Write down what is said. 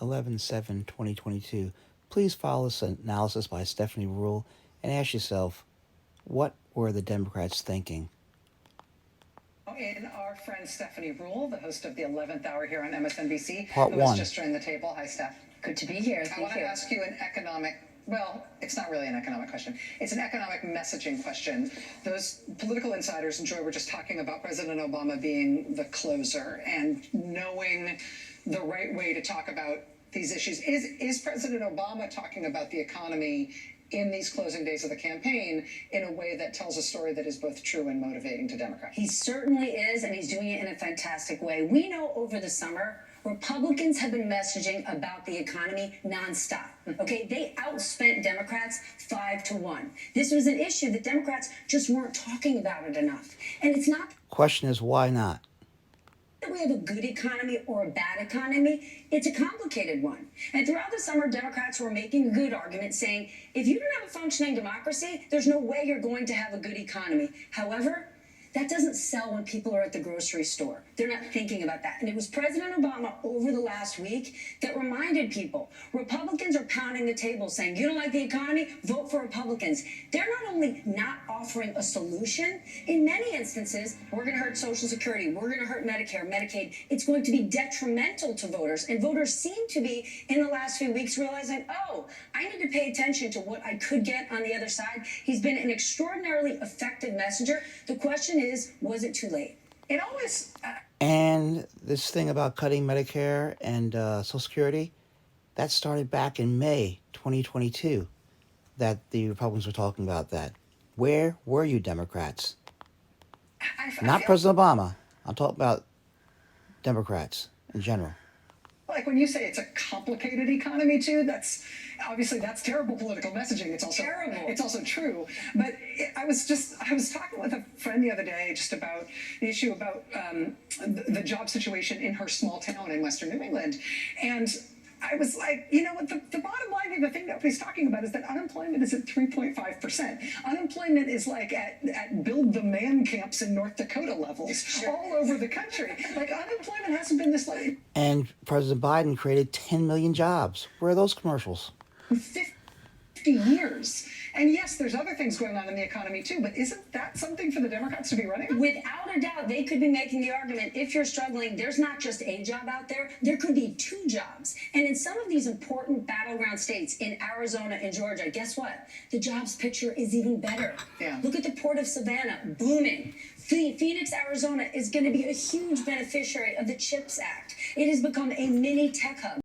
11/7/2022. Please follow this analysis by Stephanie Rule and ask yourself, what were the Democrats thinking? In our friend Stephanie Rule, the host of the 11th Hour here on MSNBC, Part who has one. just joined the table. Hi, Steph. Good to be here. I want to ask you an well, it's not really an economic question. It's an economic messaging question. Those political insiders and Joy were just talking about President Obama being the closer and knowing the right way to talk about these issues. Is President Obama talking about the economy in these closing days of the campaign in a way that tells a story that is both true and motivating to Democrats? He certainly is, and he's doing it in a fantastic way. We know over the summer, Republicans have been messaging about the economy nonstop. Okay, they outspent Democrats 5-1. This was an issue that Democrats just weren't talking about it enough. And it's not Question is, why not? that we have a good economy or a bad economy. It's a complicated one. And throughout the summer, Democrats were making a good argument saying, if you don't have a functioning democracy, there's no way you're going to have a good economy. However, that doesn't sell when people are at the grocery store. They're not thinking about that. And it was President Obama over the last week that reminded people, Republicans are pounding the table saying, you don't like the economy? Vote for Republicans. They're not only not offering a solution, in many instances, we're going to hurt Social Security, we're going to hurt Medicare, Medicaid. It's going to be detrimental to voters. And voters seem to be, in the last few weeks, realizing, oh, I need to pay attention to what I could get on the other side. He's been an extraordinarily effective messenger. The question is, was it too late? It always... And this thing about cutting Medicare and Social Security, that started back in May 2022, that the Republicans were talking about that. Where were you, Democrats? Not President Obama. I'm talking about Democrats in general. Like when you say it's a complicated economy too, that's terrible political messaging. It's also terrible. It's also true. But I was talking with a friend the other day just about the issue about the job situation in her small town in Western New England, and I was like, you know what, the bottom line of the thing nobody's talking about is that unemployment is at 3.5%. Unemployment is like at build the man camps in North Dakota levels all over the country. Like unemployment hasn't been this low. And President Biden created 10 million jobs. Where are those commercials? 50 years. And yes, there's other things going on in the economy too, but isn't that something for the Democrats to be running on? Without a doubt, they could be making the argument, if you're struggling, there's not just a job out there, there could be 2 jobs. And in some of these important battleground states, in Arizona and Georgia, guess what? The jobs picture is even better. Yeah. Look at the port of Savannah, booming. Phoenix, Arizona is going to be a huge beneficiary of the CHIPS Act. It has become a mini tech hub.